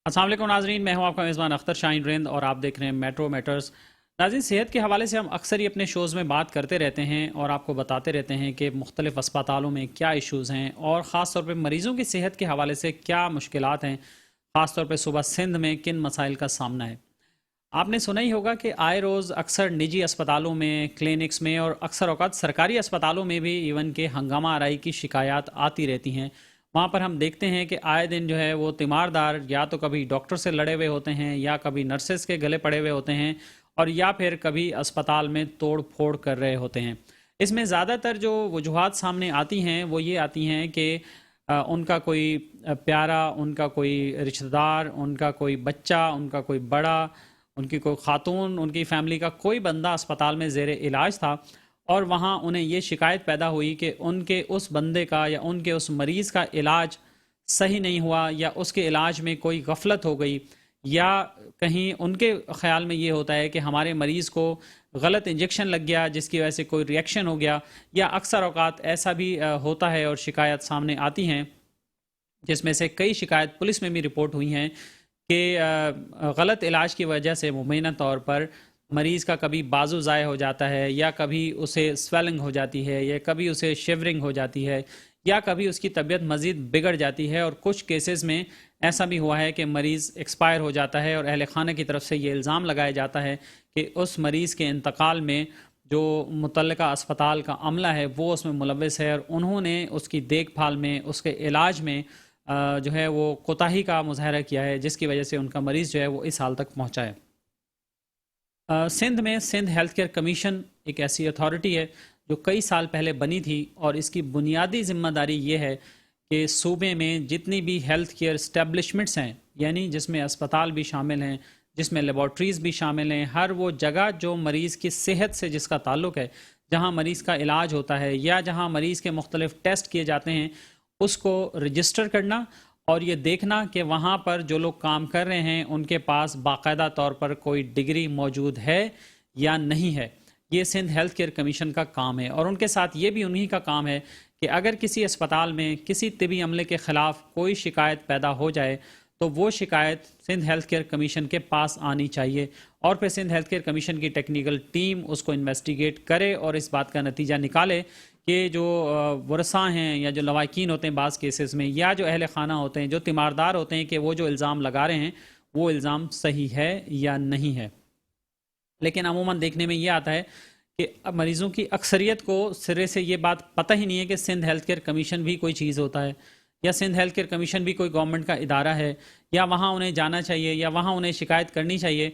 अस्सलाम वालेकुम नाजरीन, मैं हूं आपका मेज़बान अख्तर शाहीन रिंद और आप देख रहे हैं मेट्रो मैटर्स। नाज़रीन, सेहत के हवाले से हम अक्सर ही अपने शोज़ में बात करते रहते हैं और आपको बताते रहते हैं कि मुख्तलिफ़ अस्पतालों में क्या इश्यूज़ हैं और ख़ास तौर पे मरीज़ों की सेहत के हवाले से क्या मुश्किलात हैं, ख़ास तौर पे सूबा सिंध में किन मसाइल का सामना है। आपने सुना ही होगा कि आए रोज़ अक्सर निजी अस्पतालों में, क्लिनिक्स में और अक्सर औक़ात सरकारी अस्पतालों में भी इवन के हंगामा आराई की शिकायत आती रहती हैं। वहाँ पर हम देखते हैं कि आए दिन जो है वो तीमारदार या तो कभी डॉक्टर से लड़े हुए होते हैं या कभी नर्सेस के गले पड़े हुए होते हैं और या फिर कभी अस्पताल में तोड़ फोड़ कर रहे होते हैं। इसमें ज़्यादातर जो वजूहात सामने आती हैं वो ये आती हैं कि उनका कोई प्यारा, उनका कोई रिश्तेदार, उनका कोई बच्चा, उनका कोई बड़ा, उनकी कोई खातून, उनकी फैमिली का कोई बंदा अस्पताल में ज़ेरे इलाज था और वहाँ उन्हें ये शिकायत पैदा हुई कि उनके उस बंदे का या उनके उस मरीज़ का इलाज सही नहीं हुआ या उसके इलाज में कोई गफलत हो गई या कहीं उनके ख्याल में ये होता है कि हमारे मरीज़ को गलत इंजेक्शन लग गया जिसकी वजह से कोई रिएक्शन हो गया, या अक्सर औक़ात ऐसा भी होता है और शिकायत सामने आती हैं जिसमें से कई शिकायत पुलिस में भी रिपोर्ट हुई हैं कि गलत इलाज की वजह से मुबैना तौर पर मरीज़ का कभी बाजू ज़ाय हो जाता है या कभी उसे स्वेलिंग हो जाती है या कभी उसे शिवरिंग हो जाती है या कभी उसकी तबीयत मज़ीद बिगड़ जाती है, और कुछ केसेस में ऐसा भी हुआ है कि मरीज़ एक्सपायर हो जाता है और अहल खाना की तरफ से ये इल्ज़ाम लगाया जाता है कि उस मरीज़ के इंतकाल में जो मुतल्लिका अस्पताल का अमला है वो उसमें मुलव्वस है और उन्होंने उसकी देखभाल में, उसके इलाज में जो है वो कोताही का मुज़ाहरा किया है, जिसकी वजह से उनका मरीज़ जो है वो इस हाल तक पहुँचा है। सिंध में सिंध हेल्थ केयर कमीशन एक ऐसी अथॉरिटी है जो कई साल पहले बनी थी और इसकी बुनियादी जिम्मेदारी ये है कि सूबे में जितनी भी हेल्थ केयर इस्टेब्लिशमेंट्स हैं, यानी जिसमें अस्पताल भी शामिल हैं, जिसमें लेबॉर्ट्रीज़ भी शामिल हैं, हर वो जगह जो मरीज़ की सेहत से जिसका ताल्लुक़ है, जहाँ मरीज़ का इलाज होता है या जहाँ मरीज़ के मुख्तलिफ़ टेस्ट किए जाते हैं, उसको रजिस्टर करना और ये देखना कि वहाँ पर जो लोग काम कर रहे हैं उनके पास बाकायदा तौर पर कोई डिग्री मौजूद है या नहीं है। ये सिंध हेल्थ केयर कमीशन का काम है और उनके साथ ये भी उन्हीं का काम है कि अगर किसी अस्पताल में किसी तिबी अमले के ख़िलाफ़ कोई शिकायत पैदा हो जाए तो वो शिकायत सिंध हेल्थ केयर कमीशन के पास आनी चाहिए और फिर सिंध हेल्थ केयर कमीशन की टेक्निकल टीम उसको इन्वेस्टिगेट करे और इस बात का नतीजा निकाले कि जो वरसा हैं या जो लवाकिन होते हैं बाज़ केसेस में, या जो अहल खाना होते हैं, जो तीमारदार होते हैं, कि वो जो इल्ज़ाम लगा रहे हैं वो इल्ज़ाम सही है या नहीं है। लेकिन अमूमन देखने में ये आता है कि मरीज़ों की अक्सरियत को सिरे से ये बात पता ही नहीं है कि सिंध हेल्थ केयर कमीशन भी कोई चीज़ होता है या सिंध हेल्थ केयर कमीशन भी कोई गवर्नमेंट का इदारा है या वहाँ उन्हें जाना चाहिए या वहाँ उन्हें शिकायत करनी चाहिए।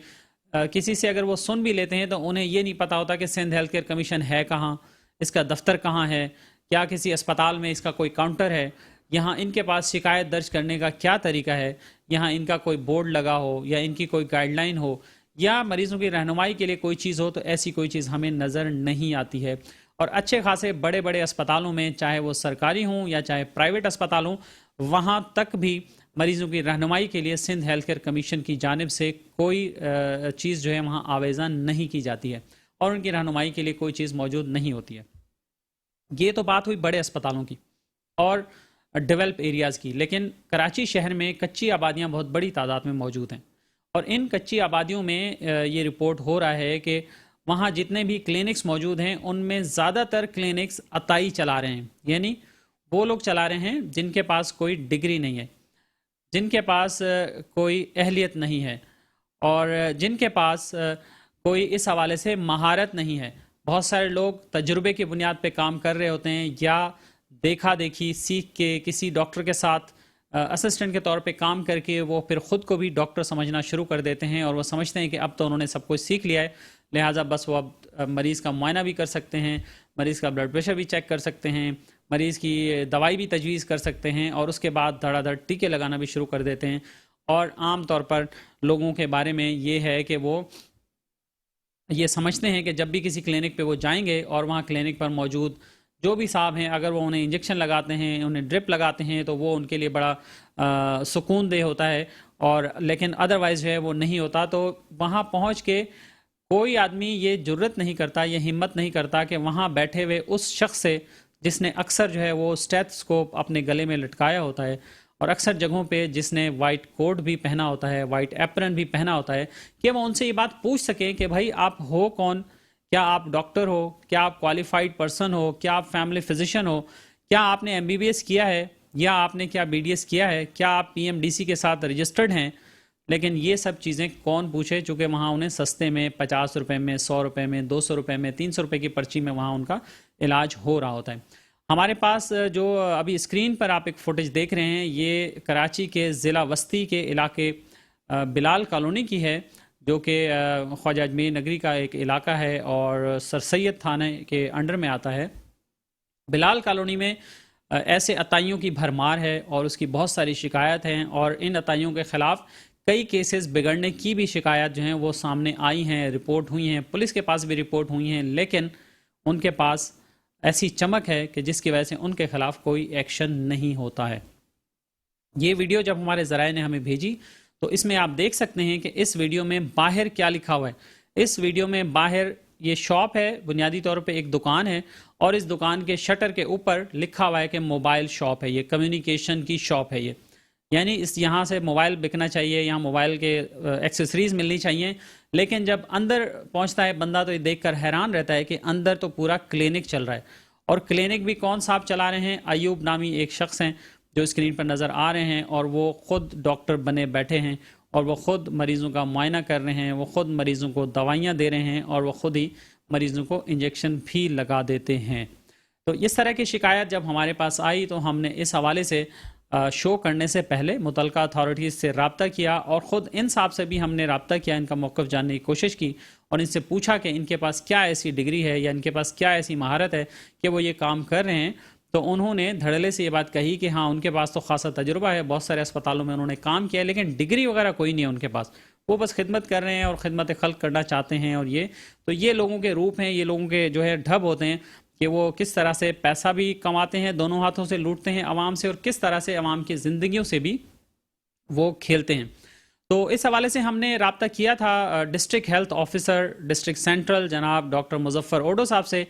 किसी से अगर वो सुन भी लेते हैं तो उन्हें ये नहीं पता होता कि सिंध हेल्थ केयर कमीशन है कहाँ, इसका दफ्तर कहाँ है, क्या किसी अस्पताल में इसका कोई काउंटर है, यहाँ इनके पास शिकायत दर्ज करने का क्या तरीका है, यहाँ इनका कोई बोर्ड लगा हो या इनकी कोई गाइडलाइन हो या मरीज़ों की रहनुमाई के लिए कोई चीज़ हो, तो ऐसी कोई चीज़ हमें नज़र नहीं आती है। और अच्छे खासे बड़े बड़े अस्पतालों में, चाहे वो सरकारी हों या चाहे प्राइवेट अस्पताल हों, वहाँ तक भी मरीज़ों की रहनुमाई के लिए सिंध हेल्थ केयर कमीशन की जानिब से कोई चीज़ जो है वहाँ आवेज़ा नहीं की जाती है और उनकी रहनुमाई के लिए कोई चीज़ मौजूद नहीं होती है। ये तो बात हुई बड़े अस्पतालों की और डेवलप एरियाज़ की, लेकिन कराची शहर में कच्ची आबादियाँ बहुत बड़ी तादाद में मौजूद हैं और इन कच्ची आबादियों में ये रिपोर्ट हो रहा है कि वहाँ जितने भी क्लिनिक्स मौजूद हैं उनमें ज़्यादातर क्लिनिक्स अताई चला रहे हैं, यानी वो लोग चला रहे हैं जिनके पास कोई डिग्री नहीं है, जिनके पास कोई अहलियत नहीं है और जिनके पास कोई इस हवाले से महारत नहीं है। बहुत सारे लोग तजुर्बे की बुनियाद पे काम कर रहे होते हैं या देखा देखी सीख के किसी डॉक्टर के साथ असिस्टेंट के तौर पे काम करके वो फिर ख़ुद को भी डॉक्टर समझना शुरू कर देते हैं और वो समझते हैं कि अब तो उन्होंने सब कुछ सीख लिया है, लिहाजा बस वो अब मरीज़ का मुआयना भी कर सकते हैं, मरीज़ का ब्लड प्रेशर भी चेक कर सकते हैं, मरीज़ की दवाई भी तजवीज़ कर सकते हैं और उसके बाद धड़ाधड़ टीके लगाना भी शुरू कर देते हैं। और आम तौर पर लोगों के बारे में ये है कि वो ये समझते हैं कि जब भी किसी क्लिनिक पे वो जाएंगे और वहाँ क्लिनिक पर मौजूद जो भी साहब हैं, अगर वो उन्हें इंजेक्शन लगाते हैं, उन्हें ड्रिप लगाते हैं, तो वो उनके लिए बड़ा सुकून दे होता है, और लेकिन अदरवाइज़ जो है वो नहीं होता। तो वहाँ पहुँच के कोई आदमी ये जुर्रत नहीं करता, ये हिम्मत नहीं करता कि वहाँ बैठे हुए उस शख्स से जिसने अक्सर जो है वो स्टेथोस्कोप अपने गले में लटकाया होता है اور اکثر جگہوں پہ جس نے وائٹ کوٹ بھی پہنا ہوتا ہے، وائٹ ایپرن بھی پہنا ہوتا ہے، کہ وہ ان سے یہ بات پوچھ سکیں کہ بھائی آپ ہو کون؟ کیا آپ ڈاکٹر ہو؟ کیا آپ کوالیفائڈ پرسن ہو؟ کیا آپ فیملی فزیشین ہو؟ کیا آپ نے MBBS کیا ہے یا آپ نے کیا BDS کیا ہے؟ کیا آپ PMDC کے ساتھ رجسٹرڈ ہیں؟ لیکن یہ سب چیزیں کون پوچھے، چونکہ وہاں انہیں سستے میں 50 روپے میں، 100 روپے میں، 200 روپے میں، 300 روپے کی پرچی میں وہاں ان کا علاج ہو رہا ہوتا ہے۔ ہمارے پاس جو ابھی اسکرین پر آپ ایک فوٹیج دیکھ رہے ہیں، یہ کراچی کے ضلع وسطی کے علاقے بلال کالونی کی ہے، جو کہ خواجہ اجمیر نگری کا ایک علاقہ ہے اور سر سید تھانے کے انڈر میں آتا ہے۔ بلال کالونی میں ایسے عطائیوں کی بھرمار ہے اور اس کی بہت ساری شکایت ہیں، اور ان عطائیوں کے خلاف کئی کیسز بگڑنے کی بھی شکایت جو ہیں وہ سامنے آئی ہیں، رپورٹ ہوئی ہیں، پولیس کے پاس بھی رپورٹ ہوئی ہیں، لیکن ان کے پاس ایسی چمک ہے کہ جس کی وجہ سے ان کے خلاف کوئی ایکشن نہیں ہوتا ہے۔ یہ ویڈیو جب ہمارے ذرائع نے ہمیں بھیجی تو اس میں آپ دیکھ سکتے ہیں کہ اس ویڈیو میں باہر کیا لکھا ہوا ہے۔ اس ویڈیو میں باہر یہ شاپ ہے، بنیادی طور پہ ایک دکان ہے، اور اس دکان کے شٹر کے اوپر لکھا ہوا ہے کہ موبائل شاپ ہے، یہ کمیونیکیشن کی شاپ ہے یہ، یعنی یہاں سے موبائل بکنا چاہیے، یہاں موبائل کے ایکسیسریز ملنی چاہیے۔ لیکن جب اندر پہنچتا ہے بندہ تو یہ دیکھ کر حیران رہتا ہے کہ اندر تو پورا کلینک چل رہا ہے، اور کلینک بھی کون صاحب چلا رہے ہیں؟ ایوب نامی ایک شخص ہیں جو اسکرین پر نظر آ رہے ہیں، اور وہ خود ڈاکٹر بنے بیٹھے ہیں، اور وہ خود مریضوں کا معائنہ کر رہے ہیں، وہ خود مریضوں کو دوائیاں دے رہے ہیں، اور وہ خود ہی مریضوں کو انجیکشن بھی لگا دیتے ہیں۔ تو اس طرح کی شکایت جب ہمارے پاس آئی تو ہم نے اس حوالے سے شو کرنے سے پہلے متعلقہ اتھارٹیز سے رابطہ کیا، اور خود ان صاحب سے بھی ہم نے رابطہ کیا، ان کا موقف جاننے کی کوشش کی، اور ان سے پوچھا کہ ان کے پاس کیا ایسی ڈگری ہے یا ان کے پاس کیا ایسی مہارت ہے کہ وہ یہ کام کر رہے ہیں۔ تو انہوں نے دھڑلے سے یہ بات کہی کہ ہاں ان کے پاس تو خاصا تجربہ ہے، بہت سارے اسپتالوں میں انہوں نے کام کیا ہے، لیکن ڈگری وغیرہ کوئی نہیں ہے ان کے پاس، وہ بس خدمت کر رہے ہیں اور خدمت خلق کرنا چاہتے ہیں۔ اور یہ لوگوں کے روپ ہیں، یہ لوگوں کے جو ہے ڈھب ہوتے ہیں کہ وہ کس طرح سے پیسہ بھی کماتے ہیں، دونوں ہاتھوں سے لوٹتے ہیں عوام سے، اور کس طرح سے عوام کی زندگیوں سے بھی وہ کھیلتے ہیں۔ تو اس حوالے سے ہم نے رابطہ کیا تھا district health officer district central جناب ڈاکٹر مظفر اوڈو صاحب سے،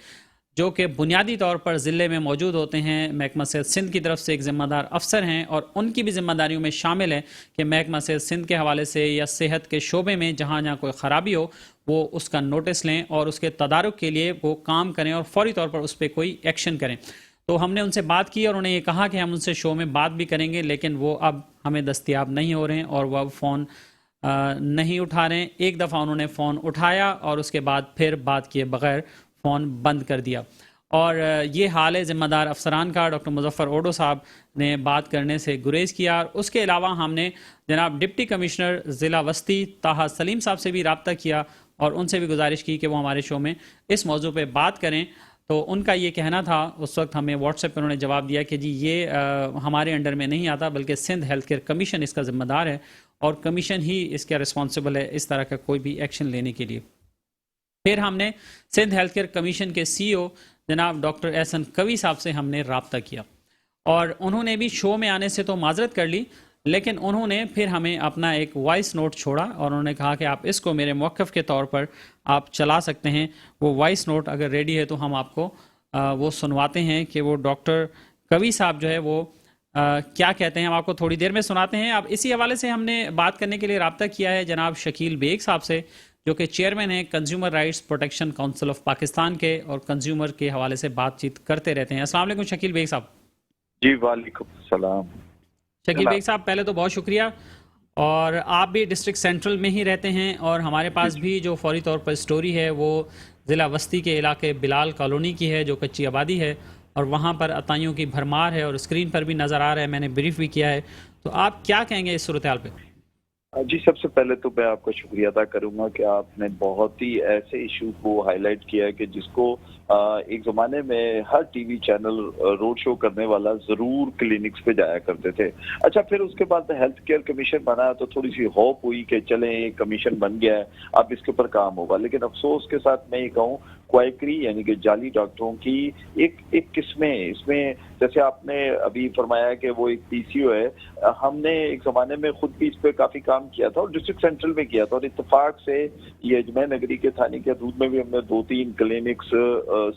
جو کہ بنیادی طور پر ضلع میں موجود ہوتے ہیں، محکمہ صحت سندھ کی طرف سے ایک ذمہ دار افسر ہیں، اور ان کی بھی ذمہ داریوں میں شامل ہے کہ محکمہ صحت سندھ کے حوالے سے یا صحت کے شعبے میں جہاں جہاں کوئی خرابی ہو وہ اس کا نوٹس لیں اور اس کے تدارک کے لیے وہ کام کریں اور فوری طور پر اس پہ کوئی ایکشن کریں۔ تو ہم نے ان سے بات کی اور انہوں نے یہ کہا کہ ہم ان سے شو میں بات بھی کریں گے، لیکن وہ اب ہمیں دستیاب نہیں ہو رہے ہیں اور وہ اب فون نہیں اٹھا رہے ہیں۔ ایک دفعہ انہوں نے فون اٹھایا اور اس کے بعد پھر بات کیے بغیر فون بند کر دیا، اور یہ حال ہے ذمہ دار افسران کا۔ ڈاکٹر مظفر اوڈو صاحب نے بات کرنے سے گریز کیا، اور اس کے علاوہ ہم نے جناب ڈپٹی کمشنر ضلع وسطی طاہا سلیم صاحب سے بھی رابطہ کیا اور ان سے بھی گزارش کی کہ وہ ہمارے شو میں اس موضوع پہ بات کریں۔ تو ان کا یہ کہنا تھا، اس وقت ہمیں واٹس ایپ پہ انہوں نے جواب دیا کہ جی یہ ہمارے انڈر میں نہیں آتا، بلکہ سندھ ہیلتھ کیئر کمیشن اس کا ذمہ دار ہے، اور کمیشن ہی اس کا رسپانسبل ہے اس طرح کا کوئی بھی ایکشن لینے کے لیے۔ پھر ہم نے سندھ ہیلتھ کیئر کمیشن کے CEO جناب ڈاکٹر احسن قوی صاحب سے ہم نے رابطہ کیا، اور انہوں نے بھی شو میں آنے سے تو معذرت کر لی، لیکن انہوں نے پھر ہمیں اپنا ایک وائس نوٹ چھوڑا اور انہوں نے کہا کہ آپ اس کو میرے موقف کے طور پر آپ چلا سکتے ہیں۔ وہ وائس نوٹ اگر ریڈی ہے تو ہم آپ کو وہ سنواتے ہیں کہ وہ ڈاکٹر قوی صاحب جو ہے وہ کیا کہتے ہیں، ہم آپ کو تھوڑی دیر میں سناتے ہیں۔ اب اسی حوالے سے ہم نے بات کرنے کے لیے رابطہ کیا ہے جناب شکیل بیگ صاحب سے، جو کہ چیئرمین ہیں consumer rights protection council of Pakistan کے، اور کنزیومر کے حوالے سے بات چیت کرتے رہتے ہیں۔ السلام علیکم شکیل بیگ صاحب۔ جی وعلیکم السلام۔ شکیل بیگ صاحب پہلے تو بہت شکریہ، اور آپ بھی ڈسٹرکٹ سینٹرل میں ہی رہتے ہیں، اور ہمارے پاس بھی جو فوری طور پر سٹوری ہے وہ ضلع وسطی کے علاقے بلال کالونی کی ہے جو کچی آبادی ہے، اور وہاں پر عطائیوں کی بھرمار ہے، اور اسکرین پر بھی نظر آ رہا ہے، میں نے بریف بھی کیا ہے۔ تو آپ کیا کہیں گے اس صورتحال پہ؟ جی سب سے پہلے تو میں آپ کا شکریہ ادا کروں گا کہ آپ نے بہت ہی ایسے ایشو کو ہائی لائٹ کیا ہے کہ جس کو ایک زمانے میں ہر TV channel road show کرنے والا ضرور کلینکس پہ جایا کرتے تھے۔ اچھا پھر اس کے بعد ہیلتھ کیئر کمیشن بنا تو تھوڑی سی ہوپ ہوئی کہ چلیں کمیشن بن گیا ہے، اب اس کے اوپر کام ہوگا، لیکن افسوس کے ساتھ میں یہ کہوں کوائکری یعنی کہ جعلی ڈاکٹروں کی ایک قسمیں اس میں، جیسے آپ نے ابھی فرمایا کہ وہ ایک PCO ہے، ہم نے ایک زمانے میں خود بھی اس پہ کافی کام کیا تھا اور ڈسٹرکٹ سینٹرل میں کیا تھا، اور اتفاق سے یہ اجمیر نگری کے تھانے کے حدود میں بھی ہم نے 2-3 کلینکس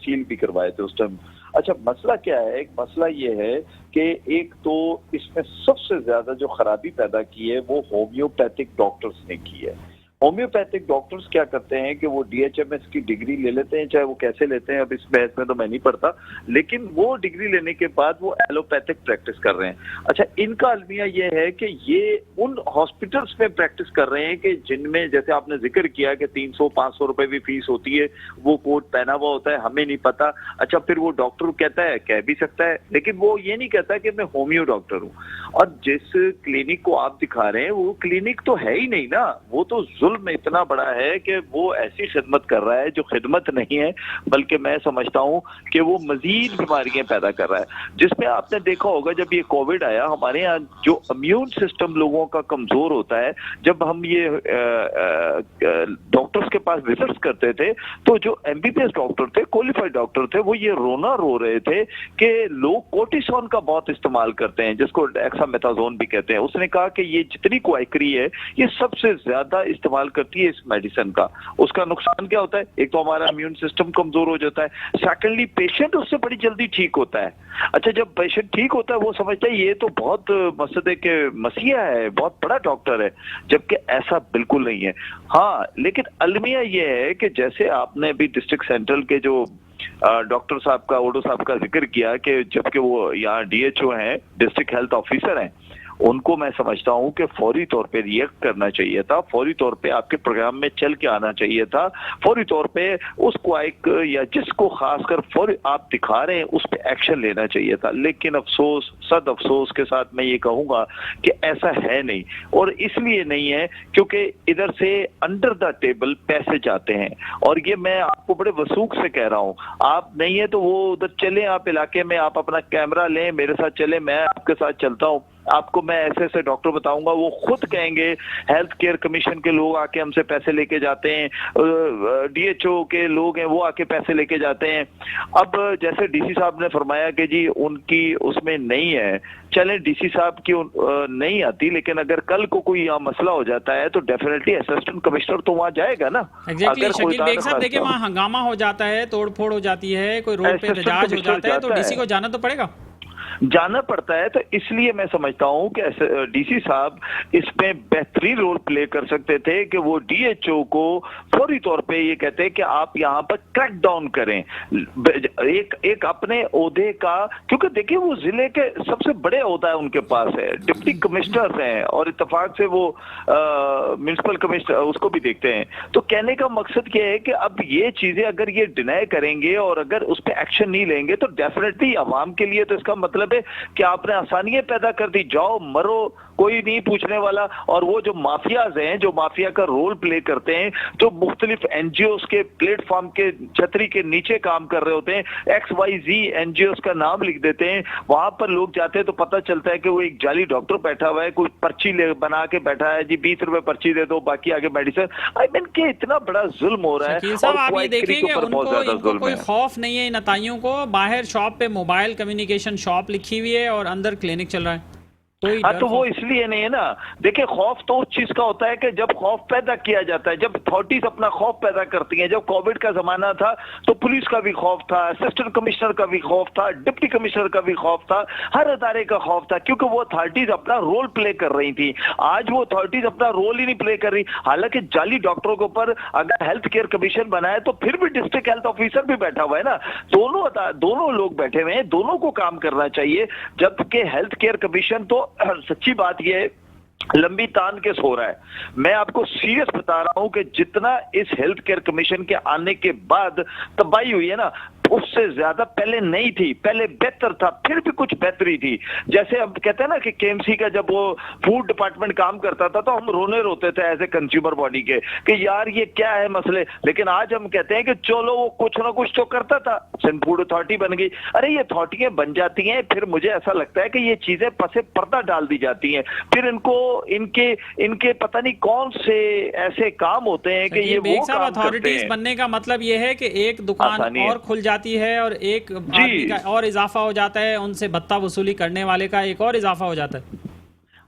سیل بھی کروائے تھے اس ٹائم۔ अच्छा, मसला क्या है? एक मसला ये है कि एक तो इसमें सबसे ज्यादा जो खराबी पैदा की है वो होम्योपैथिक डॉक्टर्स ने की है। होम्योपैथिक डॉक्टर्स क्या करते हैं कि वो डीएचएमएस की डिग्री ले लेते हैं, चाहे वो कैसे लेते हैं अब इस बहस में तो मैं नहीं पढ़ता, लेकिन वो डिग्री लेने के बाद वो एलोपैथिक प्रैक्टिस कर रहे हैं। अच्छा, इनका अलमिया ये है कि ये उन हॉस्पिटल्स में प्रैक्टिस कर रहे हैं कि जिनमें, जैसे आपने जिक्र किया कि 300-500 रुपए भी फीस होती है, वो कोट पहना हुआ होता है, हमें नहीं पता। अच्छा, फिर वो डॉक्टर कहता है, कह भी सकता है, लेकिन वो ये नहीं कहता कि मैं होम्यो डॉक्टर हूँ। और जिस क्लिनिक को आप दिखा रहे हैं वो क्लिनिक तो है ही नहीं ना, वो तो जुल्म इतना बड़ा है कि वो ऐसी खिदमत कर रहा है जो खिदमत नहीं है, बल्कि मैं समझता हूँ कि वो मजीद बीमारियां पैदा कर रहा है। जिसमें आपने देखा होगा जब ये कोविड आया, हमारे यहाँ जो इम्यून सिस्टम लोगों का कमजोर होता है, जब हम ये डॉक्टर्स के पास विजिट्स करते थे तो जो एमबीबीएस डॉक्टर थे, क्वालिफाइड डॉक्टर थे, वो ये रोना रो रहे थे कि लोग कोर्टिसोन का बहुत इस्तेमाल करते हैं, जिसको डेक्सामेथासोन भी कहते हैं। उसने कहा कि ये जितनी क्वाइकरी है ये सबसे ज्यादा इस्तेमाल करती है इस मेडिसिन का। उसका नुकसान क्या होता है? एक तो हमारा इम्यून सिस्टम कमजोर हो जाता है, सेकेंडली पेशेंट उससे बड़ी जल्दी ठीक होता है। अच्छा, जब पेशेंट ठीक होता है वो समझता है ये तो बहुत मसदे के मसीहा है, बहुत बड़ा डॉक्टर है, जबकि ऐसा बिल्कुल नहीं है। हाँ, लेकिन अलमिया ये है कि जैसे आपने अभी डिस्ट्रिक्ट सेंट्रल के जो डॉक्टर साहब का, ओडो साहब का जिक्र किया कि जबकि वो यहाँ डीएचओ हैं, डिस्ट्रिक्ट हेल्थ ऑफिसर हैं, उनको मैं समझता हूं कि फौरी तौर पे रिएक्ट करना चाहिए था, फौरी तौर पे आपके प्रोग्राम में चल के आना चाहिए था, फौरी तौर पे उस क्वाइक या जिसको खासकर फौरी आप दिखा रहे हैं उस पे एक्शन लेना चाहिए था। लेकिन अफसोस, सद अफसोस के साथ मैं ये कहूंगा कि ऐसा है नहीं, और इसलिए नहीं है क्योंकि इधर से अंडर द टेबल पैसे जाते हैं। और ये मैं आपको बड़े वसूख से कह रहा हूँ, आप नहीं है तो वो उधर चले, आप इलाके में, आप अपना कैमरा लें, मेरे साथ चले, मैं आपके साथ चलता हूँ, आपको मैं ऐसे ऐसे डॉक्टर बताऊंगा, वो खुद कहेंगे हेल्थ केयर कमीशन के लोग आके हमसे पैसे लेके जाते हैं, डीएचओ के लोग हैं वो आके पैसे लेके जाते हैं। अब जैसे डीसी साहब ने फरमाया कि जी उनकी उसमें नहीं है, चलें डीसी साहब की नहीं आती, लेकिन अगर कल को कोई यहाँ मसला हो जाता है तो डेफिनेटली असिस्टेंट कमिश्नर तो वहाँ जाएगा ना। एग्जैक्टली, शकील बेग साहब देखिए, वहाँ हंगामा हो जाता है, तोड़ फोड़ हो जाती है, कोई रोड पे एहतजाज हो जाता है, तो डीसी को जाना तो पड़ेगा, जाना पड़ता है। तो इसलिए मैं समझता हूं कि डीसी साहब इसमें बेहतरीन रोल प्ले कर सकते थे कि वो डीएचओ को फौरी तौर पे ये कहते हैं कि आप यहाँ पर क्रैक डाउन करें एक अपने ओहदे का, क्योंकि देखिए वो जिले के सबसे बड़े ओहदा है उनके पास है, डिप्टी कमिश्नर हैं, और इत्तेफाक से वो म्युनिसिपल कमिश्नर उसको भी देखते हैं। तो कहने का मकसद क्या है कि अब ये चीजें अगर ये डिनाई करेंगे और अगर उस पर एक्शन नहीं लेंगे तो डेफिनेटली अवाम के लिए तो इसका मतलब है कि आपने आसानियां पैदा कर दी, जाओ मरो, कोई नहीं पूछने वाला। और वो जो माफियाज हैं, जो माफिया का रोल प्ले करते हैं, जो मुख्तलिफ एनजीओ के प्लेटफॉर्म के छतरी के नीचे काम कर रहे होते हैं, XYZ एनजीओ का नाम लिख देते हैं, वहां पर लोग जाते हैं तो पता चलता है कि वो एक जाली डॉक्टर बैठा हुआ है, कोई पर्ची बना के बैठा है, जी 20 रुपए पर्ची दे दो, बाकी आगे मेडिसिन। आई मीन कि इतना बड़ा जुल्म हो रहा है। साहब आप ये देखेंगे, उनको कोई खौफ नहीं है इन अताइयों को, बाहर शॉप पे मोबाइल कम्युनिकेशन शॉप लिखी हुई है और अंदर क्लिनिक चल रहा है। हाँ, तो वो इसलिए नहीं है ना। देखिए, खौफ तो उस चीज का होता है कि जब खौफ पैदा किया जाता है, जब अथॉरिटीज अपना खौफ पैदा करती हैं। जब कोविड का जमाना था तो पुलिस का भी खौफ था, असिस्टेंट कमिश्नर का भी खौफ था, डिप्टी कमिश्नर का भी खौफ था, हर अदारे का खौफ था, क्योंकि वो अथॉरिटीज अपना रोल प्ले कर रही थी। आज वो अथॉरिटीज अपना रोल ही नहीं प्ले कर रही। हालांकि जाली डॉक्टरों के ऊपर अगर हेल्थ केयर कमीशन बनाए तो फिर भी डिस्ट्रिक्ट हेल्थ ऑफिसर भी बैठा हुआ है ना, दोनों लोग बैठे हुए हैं, दोनों को काम करना चाहिए। जबकि हेल्थ केयर कमीशन तो सच्ची बात ये लंबी तान के सो रहा है। मैं आपको सीरियस बता रहा हूं कि जितना इस हेल्थ केयर कमीशन के आने के बाद तबाही हुई है ना, उससे ज्यादा पहले नहीं थी, पहले बेहतर था, फिर भी कुछ बेहतरी थी। जैसे अब कहते हैं ना कि केएमसी का जब वो फूड डिपार्टमेंट काम करता था तो हम रोते थे एज ए कंज्यूमर बॉडी के कि यार ये क्या है मसले, लेकिन आज हम कहते हैं कि चलो वो कुछ ना कुछ तो करता था, सिंध फूड अथॉरिटी बन गई। अरे ये अथॉरिटियां बन जाती हैं, फिर मुझे ऐसा लगता है कि ये चीजें पसे पर्दा डाल दी जाती हैं, फिर इनको इनके पता नहीं कौन से ऐसे काम होते हैं कि ये वो काम अथॉरिटीज बनने का मतलब ये है कि एक दुकान और खुल जाती है और एक आदमी का और इजाफा हो जाता है, उनसे भत्ता वसूली करने वाले का एक और इजाफा हो जाता है।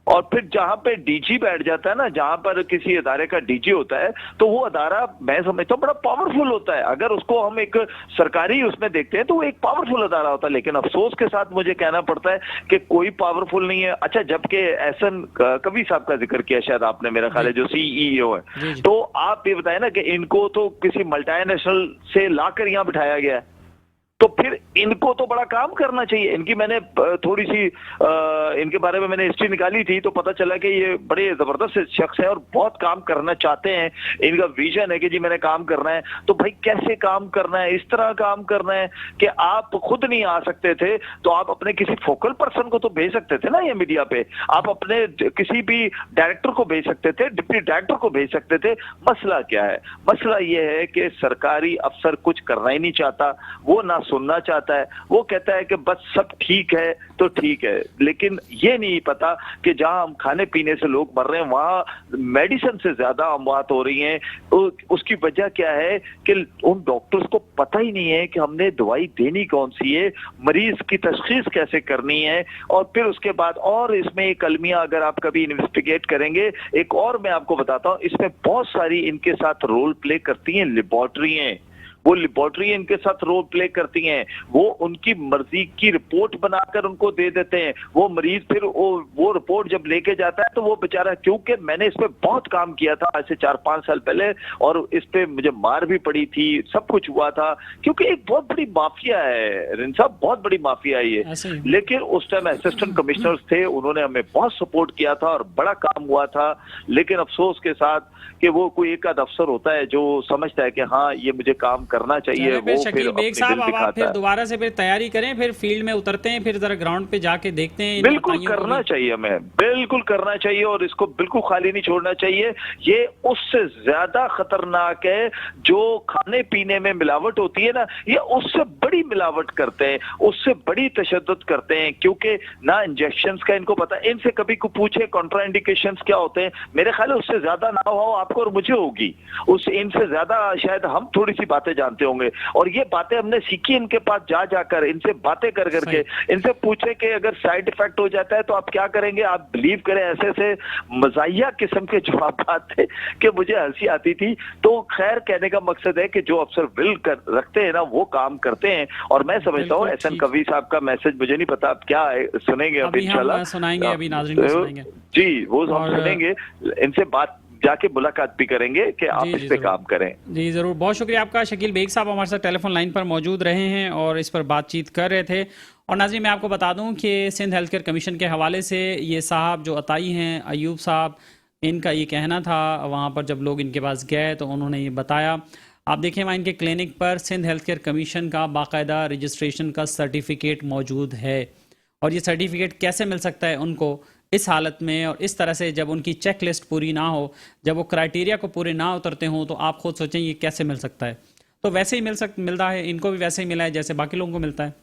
और फिर जहां पे डीजी बैठ जाता है ना, जहां पर किसी अदारे का डीजी होता है, तो वो अदारा मैं समझता हूँ बड़ा पावरफुल होता है। अगर उसको हम एक सरकारी उसमें देखते हैं तो वो एक पावरफुल अदारा होता है, लेकिन अफसोस के साथ मुझे कहना पड़ता है कि कोई पावरफुल नहीं है। अच्छा, जबकि एहसन कवी साहब का जिक्र किया शायद आपने, मेरा ख्याल है, जो सीईओ है, तो आप ये बताएं ना कि इनको तो किसी मल्टीनेशनल से लाकर यहाँ बिठाया गया है, तो फिर इनको तो बड़ा काम करना चाहिए। इनकी मैंने थोड़ी सी इनके बारे में मैंने हिस्ट्री निकाली थी, तो पता चला कि ये बड़े जबरदस्त शख्स है और बहुत काम करना चाहते हैं। इनका विजन है कि जी मैंने काम करना है। तो भाई कैसे काम करना है? इस तरह काम करना है कि आप खुद नहीं आ सकते थे तो आप अपने किसी फोकल पर्सन को तो भेज सकते थे ना, ये मीडिया पे आप अपने किसी भी डायरेक्टर को भेज सकते थे, डिप्टी डायरेक्टर को भेज सकते थे। मसला क्या है? मसला ये है कि सरकारी अफसर कुछ करना ही नहीं चाहता, वो ना सुनना चाहता है, वो कहता है कि बस सब ठीक है तो ठीक है, लेकिन ये नहीं पता कि जहां हम खाने पीने से लोग मर रहे हैं वहां मेडिसिन से ज्यादा अमवात हो रही हैं। तो उसकी वजह क्या है कि उन डॉक्टर्स को पता ही नहीं है कि हमने दवाई देनी कौन सी है, मरीज की तशखीस कैसे करनी है, और फिर उसके बाद और इसमें एक अलमिया अगर आप कभी इन्वेस्टिगेट करेंगे, एक और मैं आपको बताता हूं, इसमें बहुत सारी इनके साथ रोल प्ले करती हैं लेबोरेटरी हैं। वो लेबोरेटरी इनके साथ रोल प्ले करती हैं, वो उनकी मर्जी की रिपोर्ट बनाकर उनको दे देते हैं। वो मरीज फिर वो रिपोर्ट जब लेके जाता है तो वो बेचारा, क्योंकि मैंने इस पे बहुत काम किया था आज से 4-5 साल पहले, और इस पे मुझे मार भी पड़ी थी, सब कुछ हुआ था, क्योंकि एक बहुत बड़ी माफिया है रिन साहब, बहुत बड़ी माफिया है ये। लेकिन उस टाइम असिस्टेंट कमिश्नर्स थे, उन्होंने हमें बहुत सपोर्ट किया था और बड़ा काम हुआ था। लेकिन अफसोस के साथ कि वो कोई एक आध अफसर होता है जो समझता है कि हाँ ये मुझे काम करना चाहिए, वो शकील बेग साहब अब आप फिर दोबारा से फिर तैयारी करें, फिर फील्ड में उतरते हैं, फिर जरा ग्राउंड पे जाके देखते हैं। बिल्कुल करना चाहिए, हमें बिल्कुल करना चाहिए और इसको बिल्कुल खाली नहीं छोड़ना चाहिए। ये उससे ज्यादा खतरनाक है जो खाने पीने में मिलावट होती है ना, ये उससे बड़ी मिलावट करते हैं, उससे बड़ी तशद्दुद करते हैं, क्योंकि ना इंजेक्शंस का इनको पता है। इनसे कभी को पूछे कॉन्ट्राइंडिकेशंस क्या होते हैं, मेरे ख्याल है उससे ज्यादा ना हो आपको और मुझे होगी, उस इनसे ज्यादा शायद हम थोड़ी सी बातें जानते होंगे। और ये बातें हमने सीखी इनके पास जा जाकर, इनसे बातें कर करके। इनसे पूछे कि अगर साइड इफेक्ट हो जाता है तो आप क्या करेंगे, आप बिलीव करें ऐसे ऐसे मजाहिया किस्म के जवाब थे कि मुझे हंसी आती थी। तो खैर, कहने का मकसद है कि जो अफसर विल रखते हैं ना वो काम करते हैं, और मैं समझता हूँ एहसन कवी साहब का मैसेज, मुझे नहीं पता आप क्या सुनेंगे अभी इंशाल्लाह सुनाएंगे, अभी नाज़रीन को सुनाएंगे जी, वो हम सुनेंगे, इनसे बात जाके मुलाकात भी करेंगे कि आप इस पे काम करें। जी जरूर, बहुत शुक्रिया आपका। शकील बेग साहब हमारे साथ टेलीफोन लाइन पर मौजूद रहे हैं और इस पर बातचीत कर रहे थे। और नाज़रीन मैं आपको बता दूं कि सिंध हेल्थ केयर कमीशन के हवाले से ये साहब जो अताई हैं, अयूब साहब, इनका ये कहना था वहाँ पर जब लोग इनके पास गए तो उन्होंने ये बताया। आप देखें वहाँ इनके क्लिनिक पर सिंध हेल्थ केयर कमीशन का बाकायदा रजिस्ट्रेशन का सर्टिफिकेट मौजूद है। और ये सर्टिफिकेट कैसे मिल सकता है उनको इस हालत में, और इस तरह से जब उनकी चेक लिस्ट पूरी ना हो, जब वो क्राइटेरिया को पूरे ना उतरते हों, तो आप खुद सोचें ये कैसे मिल सकता है। तो वैसे ही मिलता है, इनको भी वैसे ही मिला है जैसे बाकी लोगों को मिलता है।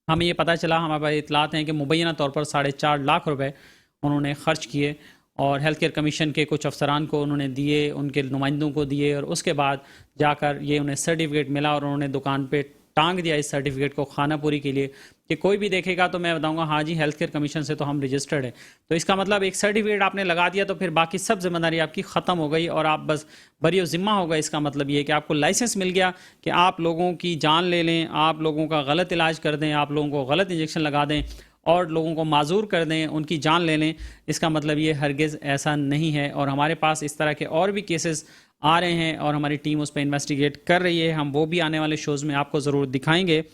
हमें ये पता चला, हमारे पास इतलात हैं कि मुबैना तौर पर 4.5 लाख रुपए उन्होंने ख़र्च किए और हेल्थ केयर कमीशन के कुछ अफसरान को उन्होंने दिए, उनके नुमाइंदों को दिए, और उसके बाद जाकर ये उन्हें सर्टिफिकेट मिला और उन्होंने दुकान पे टांग दिया इस सर्टिफिकेट को खानापुरी के लिए कि कोई भी देखेगा तो मैं बताऊंगा हाँ जी हेल्थ केयर कमीशन से तो हम रजिस्टर्ड है। तो इसका मतलब एक सर्टिफिकेट आपने लगा दिया तो फिर बाकी सब जिम्मेदारी आपकी ख़त्म हो गई और आप बस बरी ज़िम्मा होगा। इसका मतलब ये है कि आपको लाइसेंस मिल गया कि आप लोगों की जान ले लें, आप लोगों का गलत इलाज कर दें, आप लोगों को गलत इंजेक्शन लगा दें और लोगों को माजूर कर दें, उनकी जान ले लें। इसका मतलब ये हरगिज़ ऐसा नहीं है। और हमारे पास इस तरह के और भी केसेस आ रहे हैं और हमारी टीम उस पर इन्वेस्टिगेट कर रही है। हम वो भी आने वाले शोज़ में आपको ज़रूर दिखाएंगे।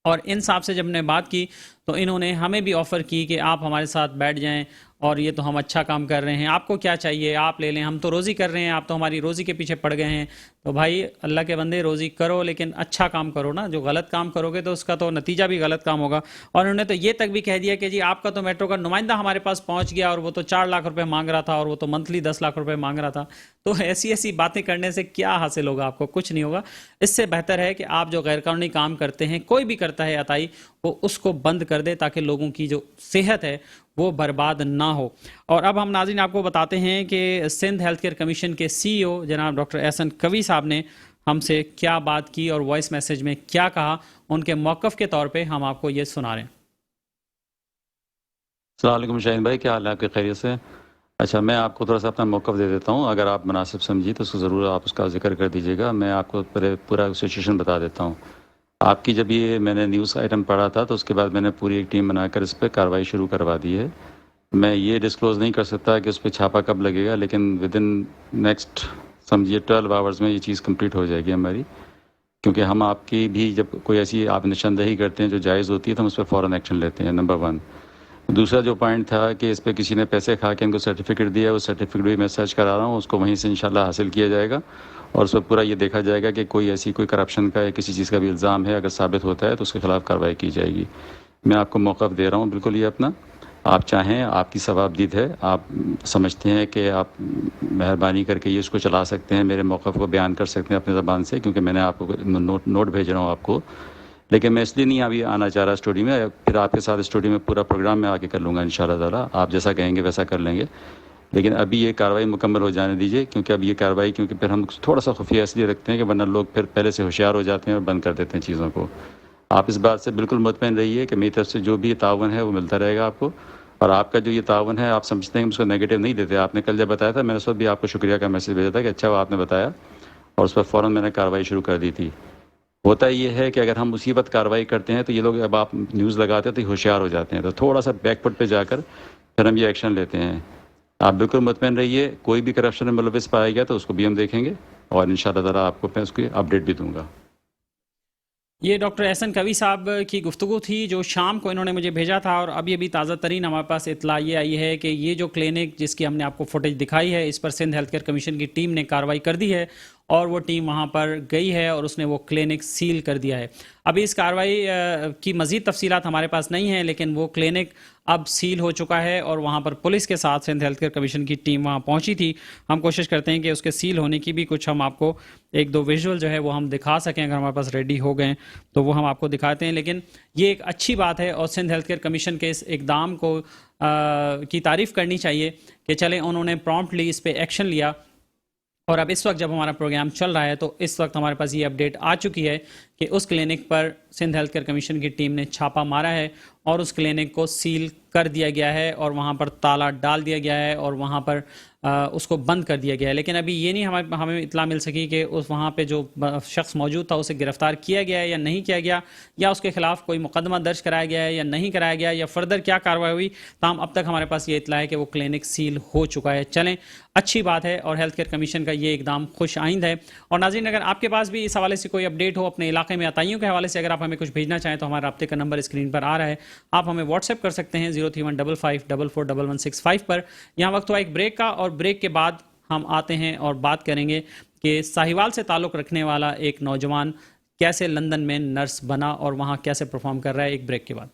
और इन साहब से जब हमने बात की तो इन्होंने हमें भी ऑफ़र की कि आप हमारे साथ बैठ जाएं और ये तो हम अच्छा काम कर रहे हैं, आपको क्या चाहिए आप ले लें, हम तो रोज़ी कर रहे हैं, आप तो हमारी रोज़ी के पीछे पड़ गए हैं। तो भाई अल्लाह के बंदे रोज़ी करो लेकिन अच्छा काम करो ना, जो गलत काम करोगे तो उसका तो नतीजा भी गलत काम होगा। और उन्होंने तो ये तक भी कह दिया कि जी आपका तो मेट्रो का नुमाइंदा हमारे पास पहुँच गया और वो तो 4 लाख रुपये मांग रहा था और वो तो मंथली 10 लाख रुपये मांग रहा था। तो ऐसी ऐसी बातें करने से क्या हासिल होगा आपको? कुछ नहीं होगा। इससे बेहतर है कि आप जो गैरकानूनी काम करते हैं, कोई भी करता है अताई, वो उसको बंद कर दे ताकि लोगों की जो सेहत है वो बर्बाद ना हो। और अब हम नाज़रीन आपको बताते हैं कि सिंध हेल्थ केयर कमीशन के CEO जनाब डॉक्टर एहसन कवी साहब ने हमसे क्या बात की और वॉइस मैसेज में क्या कहा, उनके मौक़िफ़ के तौर पे हम आपको ये सुना रहे हैं। السلام علیکم شاہین بھائی، کیا حال ہے آپ کے؟ خیریت سے؟ اچھا، میں آپ کو تھوڑا سا اپنا موقف دے دیتا ہوں، اگر آپ مناسب سمجھیے تو اس کو ضرور آپ اس کا ذکر کر دیجیے گا۔ میں آپ کو پورا سچویشن بتا دیتا ہوں۔ آپ کی جب یہ میں نے نیوز آئٹم پڑھا تھا تو اس کے بعد میں نے پوری ایک ٹیم بنا کر اس پہ کارروائی شروع کروا دی ہے۔ میں یہ ڈسکلوز نہیں کر سکتا کہ اس پہ چھاپا کب لگے گا، لیکن ود ان نیکسٹ سمجھیے 12 آورز میں یہ چیز کمپلیٹ ہو جائے گی ہماری، کیونکہ ہم آپ کی بھی جب کوئی ایسی آپ نشاندہی کرتے ہیں جو جائز ہوتی ہے تو ہم اس پہ فوراً ایکشن لیتے ہیں، نمبر 1۔ دوسرا جو پوائنٹ تھا کہ اس پہ کسی نے پیسے کھا کے ان کو سرٹیفکیٹ دیا، وہ سرٹیفکیٹ بھی میں سرچ کرا رہا ہوں، اس کو وہیں سے انشاءاللہ حاصل کیا جائے گا، اور اس پہ پورا یہ دیکھا جائے گا کہ کوئی ایسی کوئی کرپشن کا یا کسی چیز کا بھی الزام ہے، اگر ثابت ہوتا ہے تو اس کے خلاف کارروائی کی جائے گی۔ میں آپ کو موقف دے رہا ہوں بالکل یہ اپنا، آپ چاہیں، آپ کی ثوابدید ہے، آپ سمجھتے ہیں کہ آپ مہربانی کر کے یہ اس کو چلا سکتے ہیں، میرے موقف کو بیان کر سکتے ہیں اپنے زبان سے، کیونکہ میں نے آپ کو نوٹ بھیج رہا ہوں آپ کو، لیکن میں اس لیے نہیں ابھی آنا چاہ رہا اسٹوڈیو میں، پھر آپ کے ساتھ اسٹوڈیو میں پورا پروگرام میں آ کے کر لوں گا انشاءاللہ تعالیٰ، آپ جیسا کہیں گے ویسا کر لیں گے، لیکن ابھی یہ کارروائی مکمل ہو جانے دیجیے، کیونکہ اب یہ کارروائی کیونکہ پھر ہم تھوڑا سا خفیہ اس لیے رکھتے ہیں کہ ورنہ لوگ پھر پہلے سے ہوشیار ہو جاتے ہیں اور بند کر دیتے ہیں چیزوں کو۔ آپ اس بات سے بالکل مطمئن رہیے کہ میری طرف سے جو بھی تعاون ہے وہ ملتا رہے گا آپ کو، اور آپ کا جو یہ تعاون ہے آپ سمجھتے ہیں کہ اس کو نیگیٹو نہیں دیتے۔ آپ نے کل جب بتایا تھا میں نے اس وقت بھی آپ کو شکریہ کا میسج بھیجا تھا کہ اچھا وہ آپ نے بتایا، اور اس پر فوراً میں نے کارروائی شروع کر دی تھی۔ ہوتا یہ ہے کہ اگر ہم اسی وقت کارروائی کرتے ہیں تو یہ لوگ اب آپ نیوز لگاتے ہیں تو ہوشیار ہو جاتے ہیں، تو تھوڑا سا بیک فٹ پہ جا کر پھر ہم یہ ایکشن لیتے ہیں۔ آپ بالکل مطمئن رہیے، کوئی بھی کرپشن میں ملوث پایا گیا تو اس کو بھی ہم دیکھیں گے، اور انشاءاللہ تعالیٰ آپ کو میں اس کی اپڈیٹ بھی دوں گا۔ یہ ڈاکٹر احسن کوی صاحب کی گفتگو تھی جو شام کو انہوں نے مجھے بھیجا تھا، اور ابھی تازہ ترین ہمارے پاس اطلاع یہ آئی ہے کہ یہ جو کلینک جس کی ہم نے آپ کو فوٹیج دکھائی ہے، اس پر سندھ ہیلتھ کیئر کمیشن کی ٹیم نے کارروائی کر دی ہے، اور وہ ٹیم وہاں پر گئی ہے اور اس نے وہ کلینک سیل کر دیا ہے۔ ابھی اس کارروائی کی مزید تفصیلات ہمارے پاس نہیں ہیں، لیکن وہ کلینک اب سیل ہو چکا ہے، اور وہاں پر پولیس کے ساتھ سندھ ہیلتھ کیئر کمیشن کی ٹیم وہاں پہنچی تھی۔ ہم کوشش کرتے ہیں کہ اس کے سیل ہونے کی بھی کچھ ہم آپ کو ایک دو ویژول جو ہے وہ ہم دکھا سکیں، اگر ہمارے پاس ریڈی ہو گئے تو وہ ہم آپ کو دکھاتے ہیں۔ لیکن یہ ایک اچھی بات ہے، اور سندھ ہیلتھ کیئر کمیشن کے اس اقدام کو کی تعریف کرنی چاہیے کہ چلیں انہوں نے پرومپٹلی اس پہ ایکشن لیا، اور اب اس وقت جب ہمارا پروگرام چل رہا ہے تو اس وقت ہمارے پاس یہ اپڈیٹ آ چکی ہے کہ اس کلینک پر سندھ ہیلتھ کیئر کمیشن کی ٹیم نے چھاپا مارا ہے، اور اس کلینک کو سیل کر دیا گیا ہے، اور وہاں پر تالا ڈال دیا گیا ہے، اور وہاں پر اس کو بند کر دیا گیا ہے۔ لیکن ابھی یہ نہیں ہمیں اطلاع مل سکی کہ اس وہاں پہ جو شخص موجود تھا اسے گرفتار کیا گیا ہے یا نہیں کیا گیا، یا اس کے خلاف کوئی مقدمہ درج کرایا گیا ہے یا نہیں کرایا گیا، یا فردر کیا کارروائی ہوئی۔ تاہم اب تک ہمارے پاس یہ اطلاع ہے کہ وہ کلینک سیل ہو چکا ہے۔ چلیں، اچھی بات ہے، اور ہیلتھ کیئر کمیشن کا یہ اقدام خوش آئند ہے۔ اور ناظرین، اگر آپ کے پاس بھی اس حوالے سے کوئی اپڈیٹ ہو اپنے علاقے میں عطائیوں کے حوالے سے، اگر آپ ہمیں کچھ بھیجنا چاہیں تو ہمارا رابطے کا نمبر اسکرین پر آ رہا ہے، آپ ہمیں واٹس ایپ کر سکتے ہیں 0315541165 پر۔ یہاں وقت ہوا ایک بریک کا، اور بریک کے بعد ہم آتے ہیں اور بات کریں گے کہ ساہیوال سے تعلق رکھنے والا ایک نوجوان کیسے لندن میں نرس بنا اور وہاں کیسے پرفارم کر رہا ہے، ایک بریک کے بعد۔